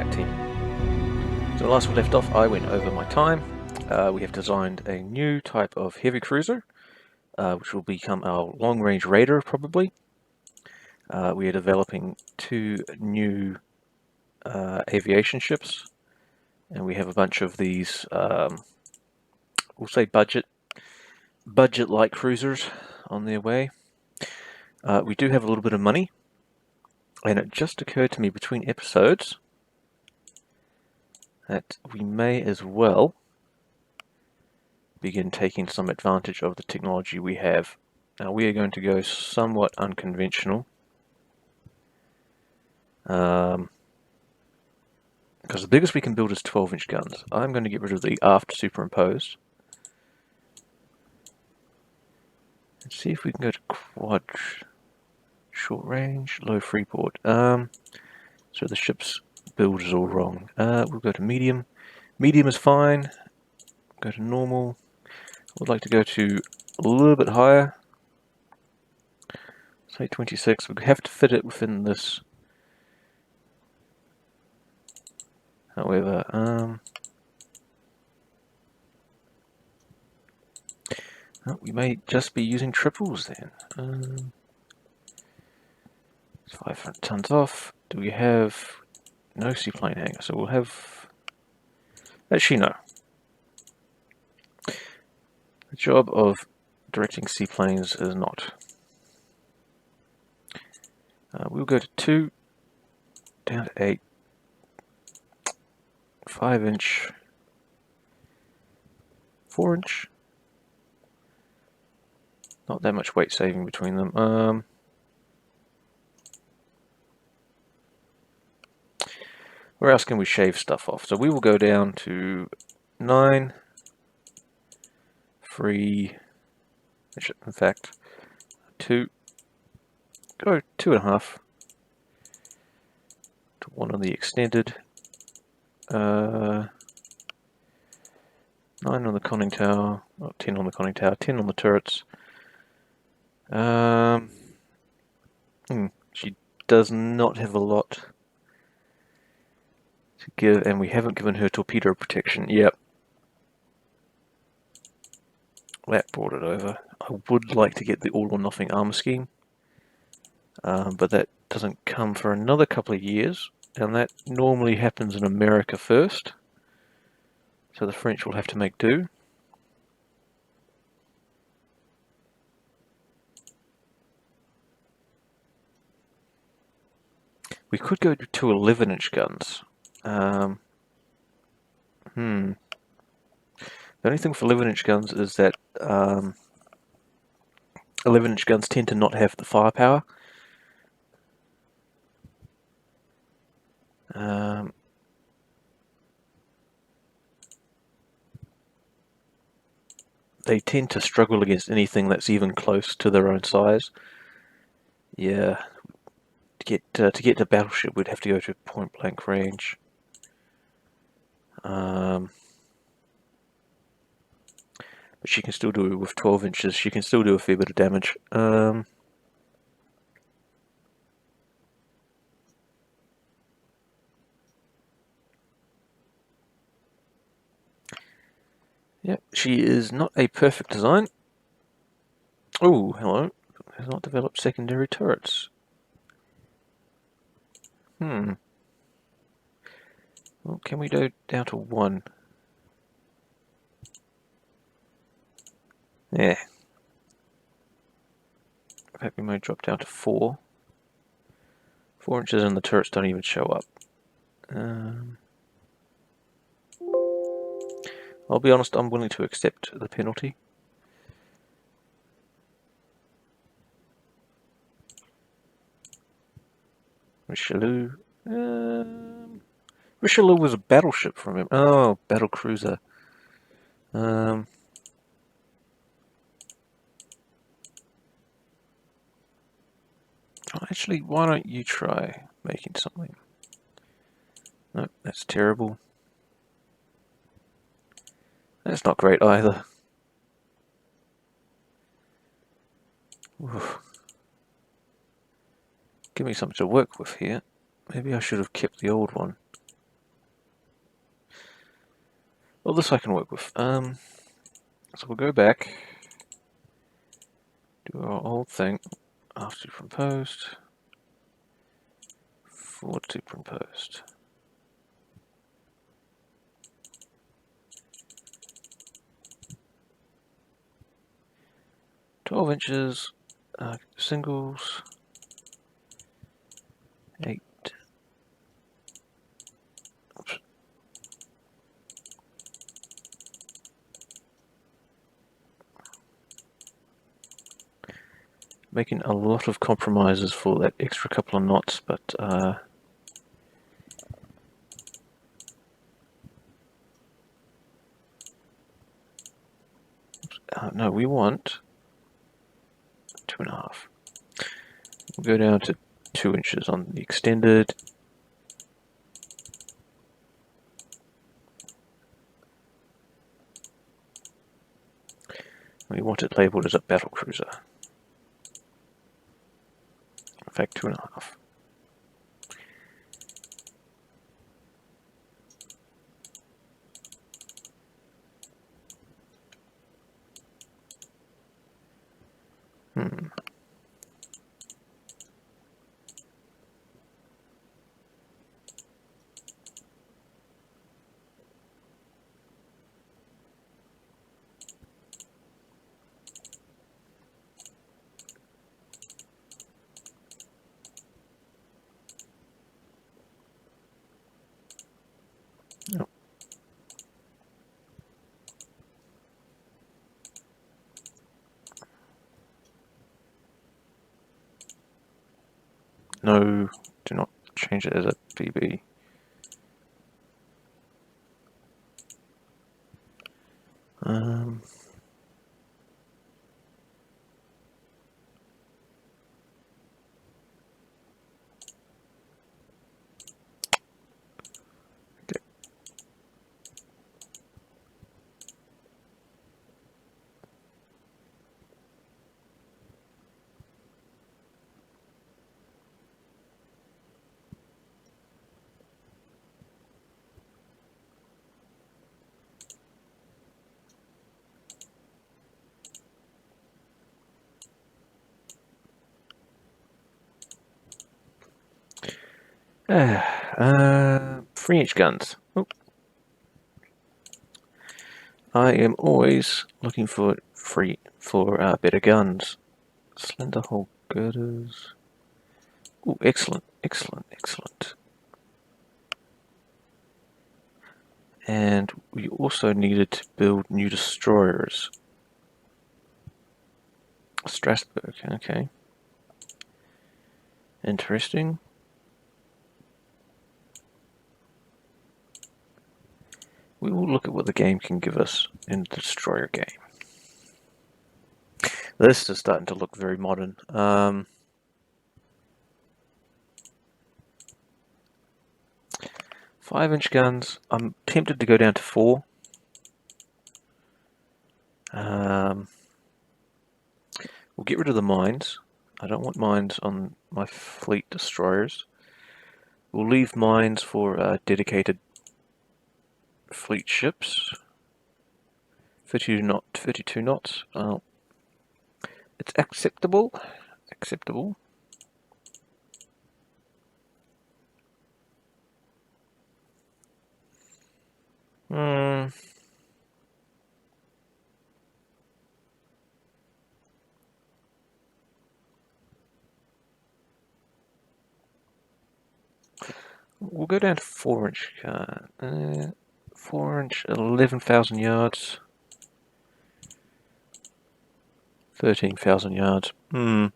back, team. So last we left off, I went over my time. We have designed a new type of heavy cruiser, which will become our long-range raider, probably. We are developing 2 new aviation ships, and we have a bunch of these, we'll say budget-like cruisers on their way. We do have a little bit of money, and it just occurred to me between episodes that we may as well begin taking some advantage of the technology we have. Now we are going to go somewhat unconventional, because the biggest we can build is 12-inch guns. I'm going to get rid of the aft superimposed. Let's see if we can go to quad, short range, low freeboard. So the ship's build is all wrong. We'll go to medium. Medium is fine. Go to normal. I'd like to go to a little bit higher. Say 26. We have to fit it within this. However, we may just be using triples then. 500 tons off. Do we have no seaplane hangar? So we'll have. Actually, no. The job of directing seaplanes is not. We'll go to 2, down to 8, 5-inch, 4-inch. Not that much weight saving between them. Where else can we shave stuff off? So we will go down to 9, 3, in fact, 2, go 2.5 to 1 on the extended, 9 on the conning tower, 10 on the conning tower, 10 on the turrets. She does not have a lot to give, and we haven't given her torpedo protection. Yep. That brought it over. I would like to get the all-or-nothing armor scheme, but that doesn't come for another couple of years, and that normally happens in America first, so the French will have to make do. We could go to 11-inch guns. The only thing with 11-inch guns is that 11-inch guns tend to not have the firepower. They tend to struggle against anything that's even close to their own size. Yeah, to get to Battleship, we'd have to go to point blank range. But she can still do it with 12 inches. She can still do a fair bit of damage. Yep, she is not a perfect design. Oh, hello. Has not developed secondary turrets. Well, can we go down to 1? Yeah. In fact, we may drop down to 4. 4 inches and the turrets don't even show up. I'll be honest, I'm willing to accept the penalty. Richelieu. Richelieu was a battleship from him. Oh, battle cruiser. Actually, why don't you try making something? Nope, that's terrible. That's not great either. Oof. Give me something to work with here. Maybe I should have kept the old one. Well, this I can work with. So we'll go back, do our old thing, after superimposed, forward superimposed. 12 inches, singles, 8. Oops. Making a lot of compromises for that extra couple of knots, but no, we want 2.5. We'll go down to 2 inches on the extended. We want it labeled as a battle cruiser. In fact, 2.5. Oh. No, do not change it as a PB. Okay. Ah, 3-inch guns. Oh. I am always looking for better guns. Slender hole girders. Oh, excellent, excellent, excellent. And we also needed to build new destroyers. Strasbourg, okay. Interesting. We will look at what the game can give us in the destroyer game. This is starting to look very modern. 5-inch guns. I'm tempted to go down to 4. We'll get rid of the mines. I don't want mines on my fleet destroyers. We'll leave mines for dedicated fleet ships. 32 knots. It's acceptable. Acceptable. We'll go down to 4-inch. 4-inch, 11,000 yards. 13,000 yards. So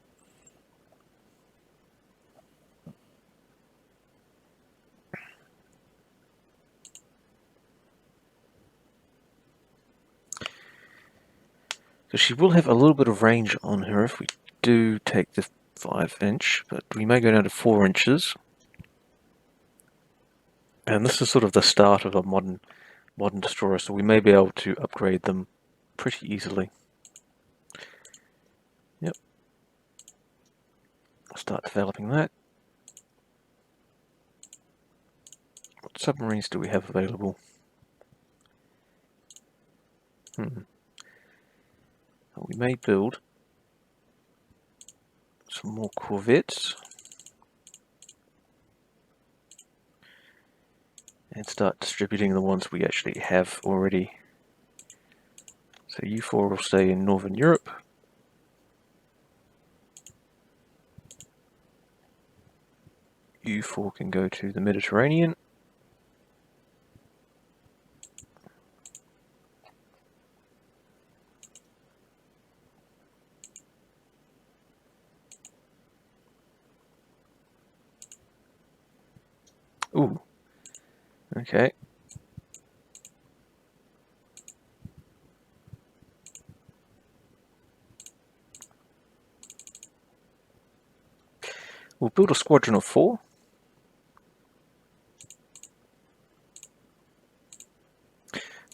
she will have a little bit of range on her if we do take the 5-inch, but we may go down to 4 inches. And this is sort of the start of a modern destroyer, so we may be able to upgrade them pretty easily. Yep. I'll start developing that. What submarines do we have available? We may build some more corvettes and start distributing the ones we actually have already. So you four will stay in Northern Europe. You four can go to the Mediterranean. Ooh. Okay. We'll build a squadron of 4.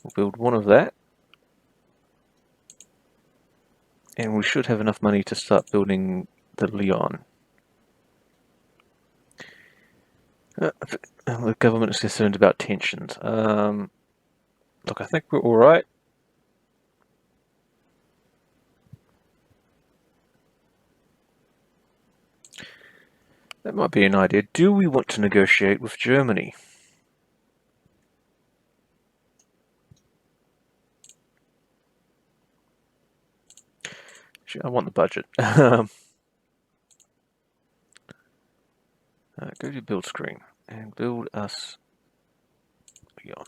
We'll build one of that. And we should have enough money to start building the Leon. The government is concerned about tensions. Look, I think we're alright. That might be an idea. Do we want to negotiate with Germany? I want the budget. Go to build screen and build us Leon.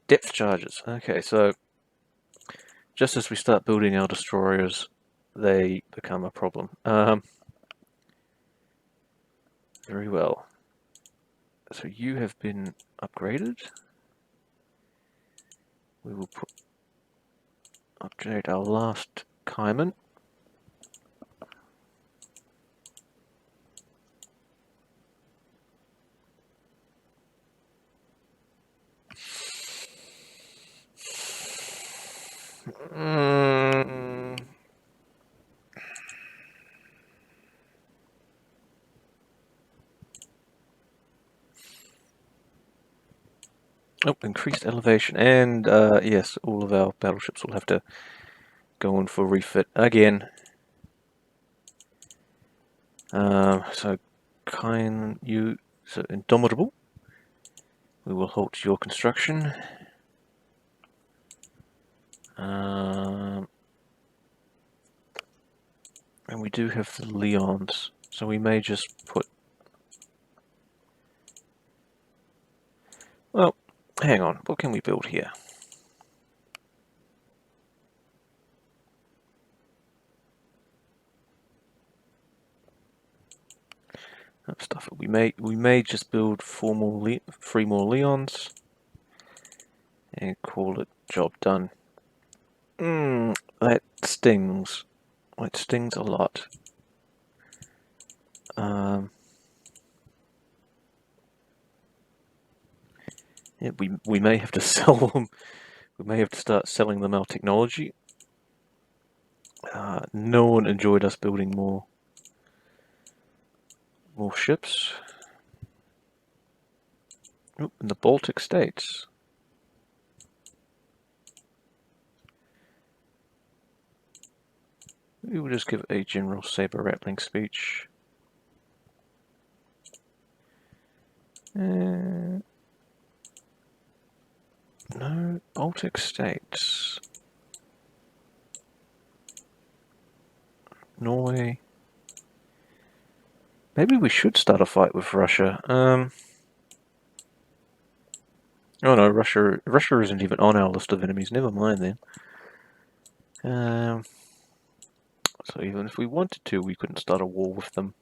Depth charges. Okay, so just as we start building our destroyers, they become a problem. Very well. So you have been upgraded. We will upgrade our last Kaiman. Oh, increased elevation, and yes, all of our battleships will have to go in for refit again. So Indomitable. We will halt your construction. And we do have the Leons, so we may just put... Well, hang on, what can we build here? Stuff. We may just build 3 more Leons and call it job done. That stings. It stings a lot. Yeah, we may have to sell them. We may have to start selling them our technology. No one enjoyed us building more ships. Oh, in the Baltic states. We will just give a general saber rattling speech. No, Baltic states. Norway. Maybe we should start a fight with Russia. Oh no, Russia isn't even on our list of enemies. Never mind then. So even if we wanted to, we couldn't start a war with them.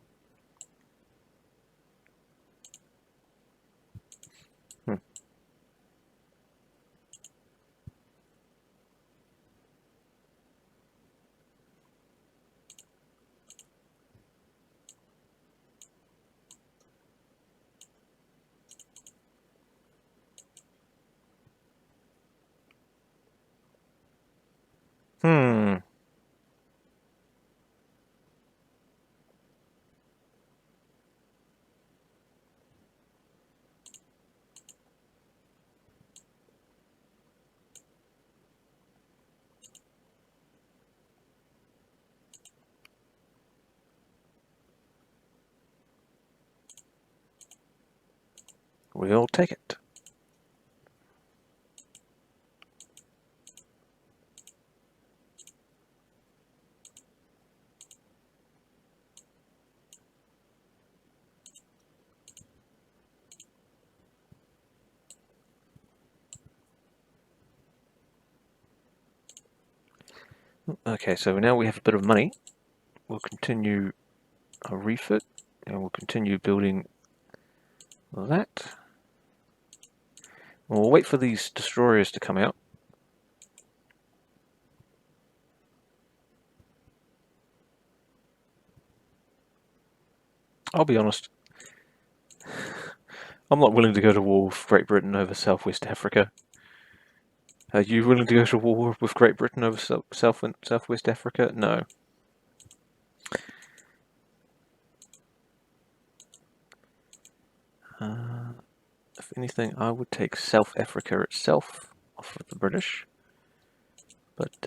we'll take it. Okay, so now we have a bit of money. We'll continue a refit, and we'll continue building that. We'll wait for these destroyers to come out. I'll be honest, I'm not willing to go to war with Great Britain over Southwest Africa. Are you willing to go to war with Great Britain over Southwest Africa? No. If anything, I would take South Africa itself off of the British. But,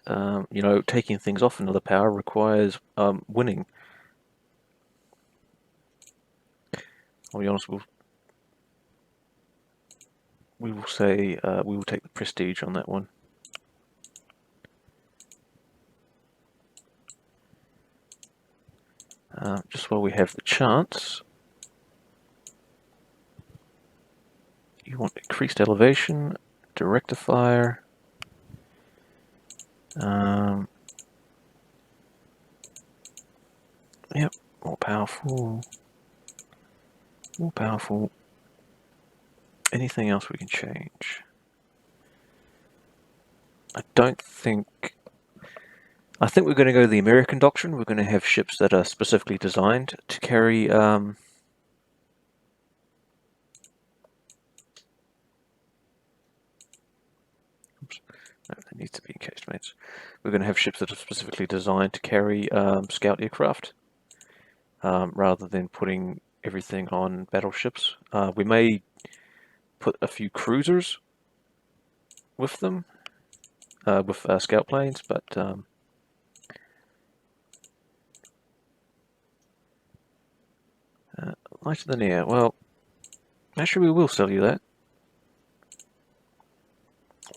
you know, taking things off another power requires winning. I'll be honest, we will say we will take the prestige on that one. Just while we have the chance, you want increased elevation, directifier. Yep, more powerful. More powerful. Anything else we can change? I think we're going to go the American doctrine. We're going to have ships that are specifically designed to carry oops, no, that needs to be encased mates. We're going to have ships that are specifically designed to carry scout aircraft, rather than putting everything on battleships. We may put a few cruisers with them, with scout planes, but lighter than air. Well, actually, we will sell you that.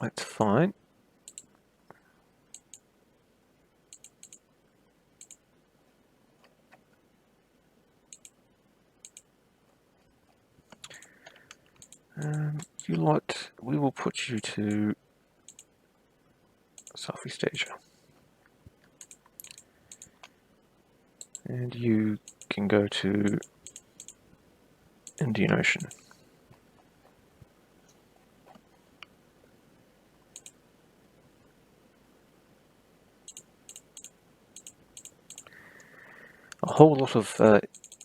That's fine. You lot, we will put you to Southeast Asia. And you can go to Indian Ocean. A whole lot of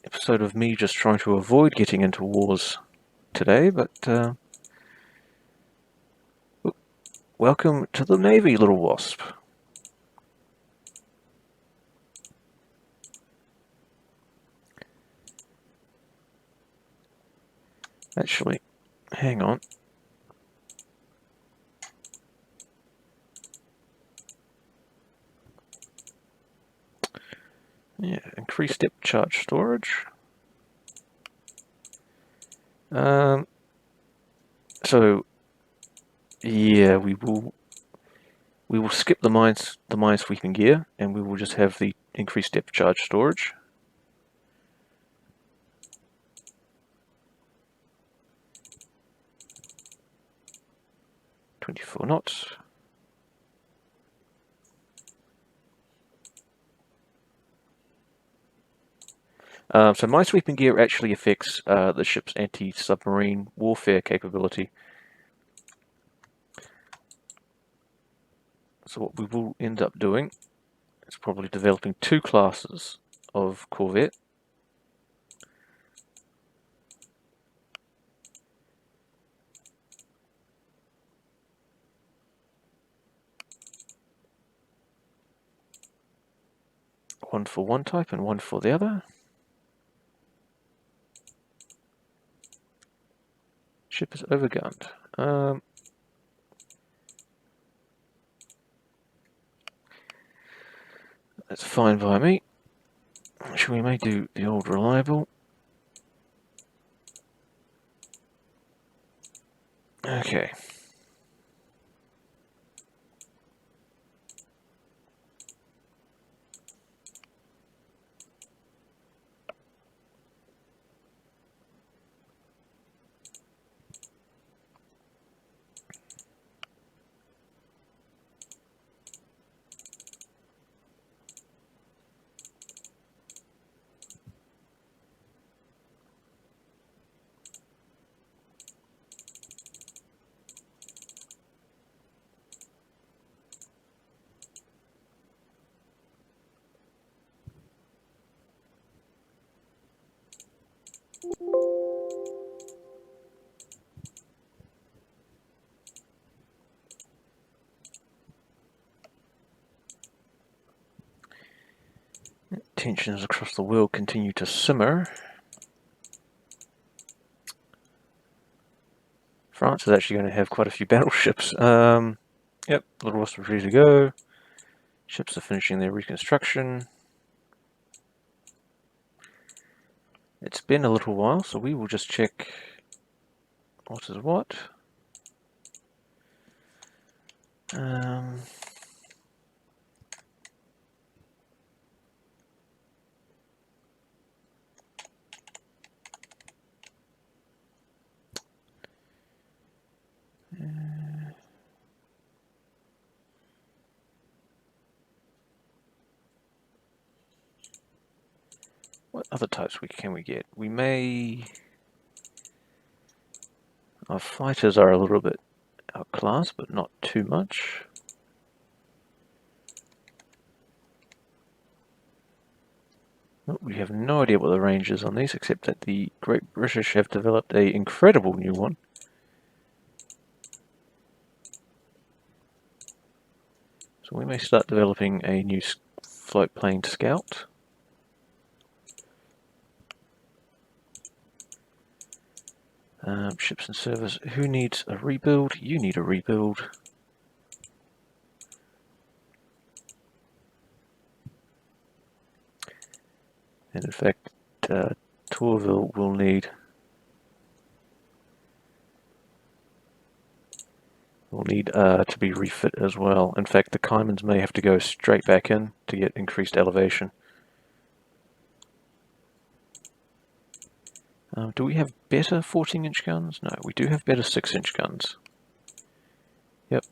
episode of me just trying to avoid getting into wars today, but welcome to the Navy, little wasp. Actually, hang on. Yeah, increased depth charge storage. So yeah, we will skip the mine sweeping gear, and we will just have the increased depth charge storage. .24 knots. So minesweeping gear actually affects the ship's anti-submarine warfare capability. So what we will end up doing is probably developing two classes of corvette. One for one type and one for the other. Ship is overgunned. That's fine by me. Actually, we may do the old reliable. Okay. Tensions across the world continue to simmer. France is actually going to have quite a few battleships. Yep, Little Ross is ready to go. Ships are finishing their reconstruction. It's been a little while, so we will just check what is what. Um, what other types can we get? We may... Our fighters are a little bit outclassed, but not too much. We have no idea what the range is on these, except that the Great British have developed an incredible new one. So we may start developing a new float plane scout. Ships and service. Who needs a rebuild? You need a rebuild. And in fact, Tourville will need to be refit as well. In fact, the Caimans may have to go straight back in to get increased elevation. Do we have better 14-inch guns? No, we do have better 6-inch guns. Yep.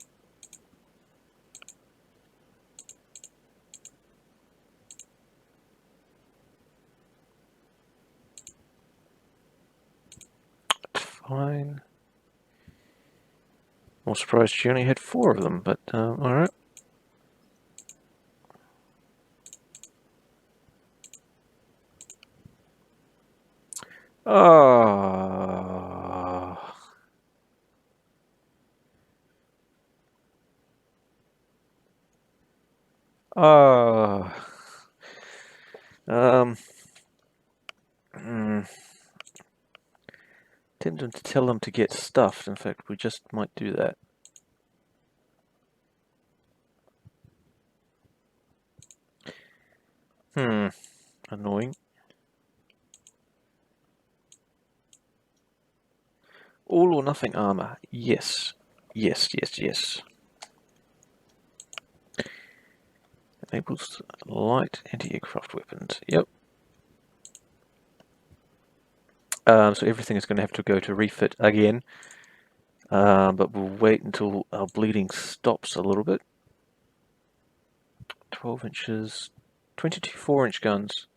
That's fine. More surprised she only had 4 of them, but alright. Oh. Oh. Tempted to tell them to get stuffed. In fact, we just might do that. Annoying. All or nothing armor. Yes. Yes, yes, yes. Enables light anti-aircraft weapons. Yep. So everything is going to have to go to refit again. But we'll wait until our bleeding stops a little bit. 12 inches. 22 4-inch guns.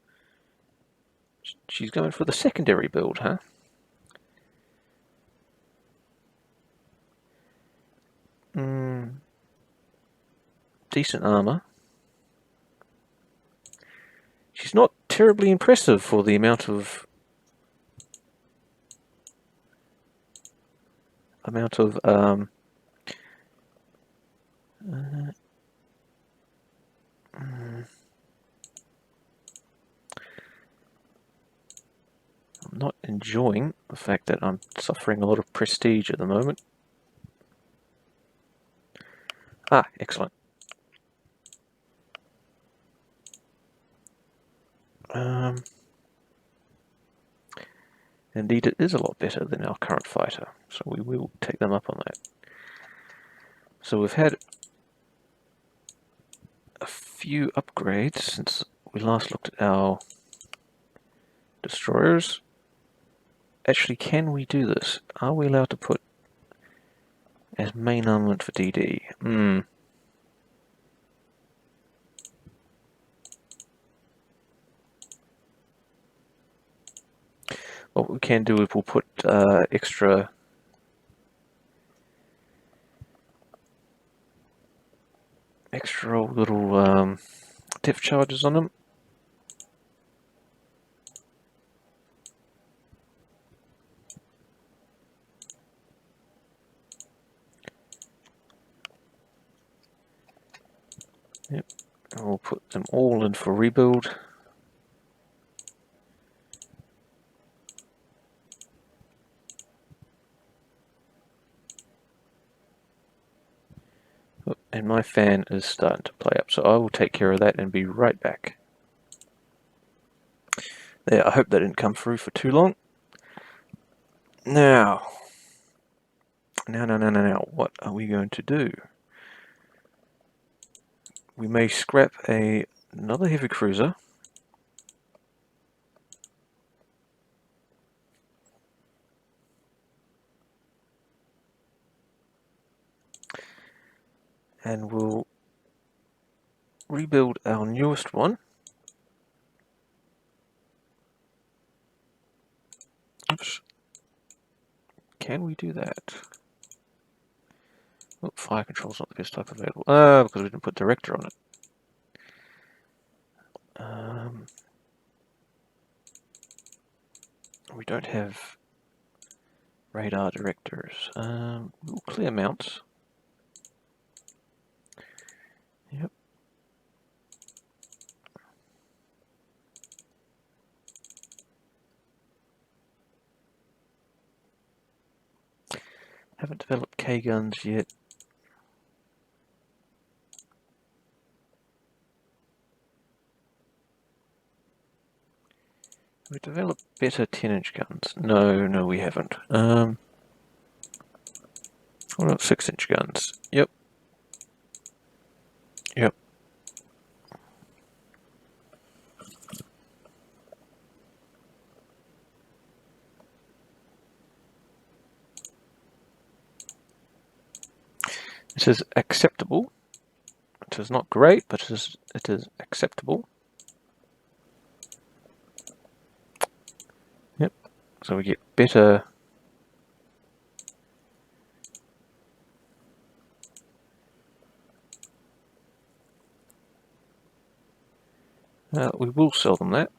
She's going for the secondary build, huh? Decent armor. She's not terribly impressive for the amount of I'm not enjoying the fact that I'm suffering a lot of prestige at the moment. Ah, excellent. Indeed, it is a lot better than our current fighter, so we will take them up on that. So we've had a few upgrades since we last looked at our destroyers. Actually, can we do this? Are we allowed to put as main armament for DD? What we can do is we'll put extra little depth charges on them. Yep, and we'll put them all in for rebuild. Oh, and my fan is starting to play up, so I will take care of that and be right back. There, I hope that didn't come through for too long. Now, what are we going to do? We may scrap another heavy cruiser. And we'll rebuild our newest one. Oops. Can we do that? Oh, fire control's not the best type available. Because we didn't put director on it. We don't have radar directors. We'll clear mounts. Yep. Haven't developed K guns yet. We developed better 10-inch guns. No, we haven't. What about 6-inch guns? Yep. It is acceptable. It is not great, but it is acceptable. Yep. So we get better. We will sell them that.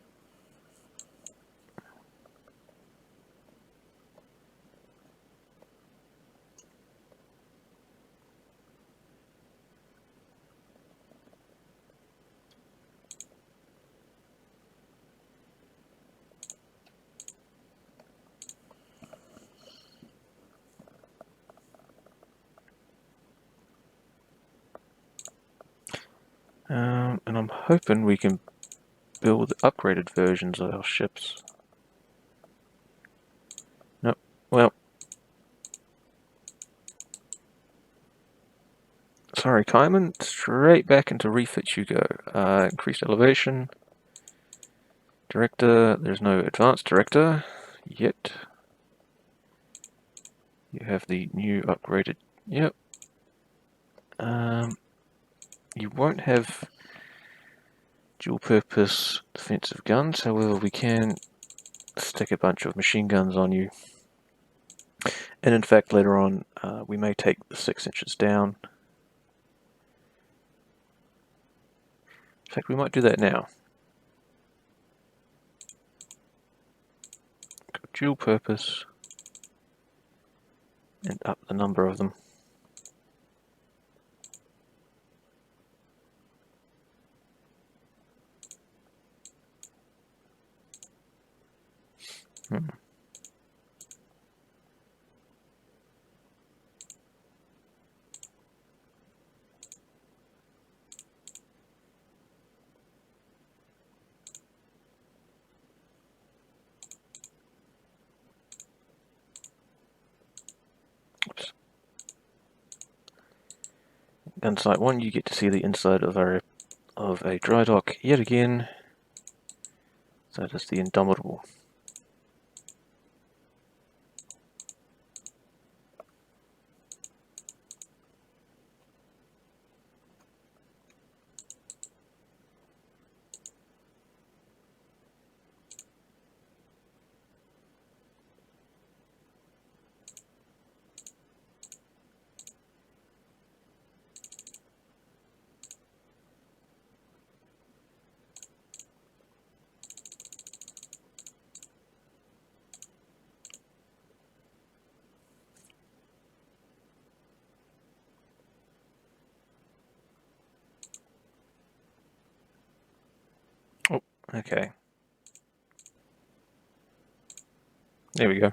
And I'm hoping we can build upgraded versions of our ships. Nope. Well, sorry, Kaiman. Straight back into refit you go. Increased elevation. Director. There's no advanced director yet. You have the new upgraded. Yep. You won't have dual-purpose defensive guns. However, we can stick a bunch of machine guns on you. And in fact, later on, we may take the 6 inches down. In fact, we might do that now. Go dual purpose and up the number of them. Gunsight 1, you get to see the inside of a dry dock yet again. So that is the Indomitable. Oh, okay. There we go.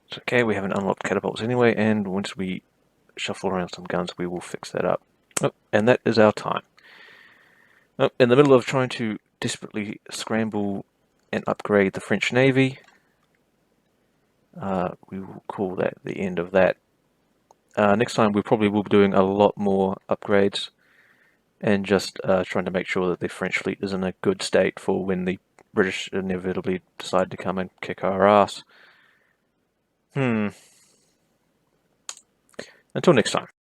It's okay, we haven't unlocked catapults anyway, and once we shuffle around some guns, we will fix that up. Oh, and that is our time. Oh, in the middle of trying to desperately scramble and upgrade the French Navy, we will call that the end of that. Next time we probably will be doing a lot more upgrades and just trying to make sure that the French fleet is in a good state for when the British inevitably decide to come and kick our ass. Until next time.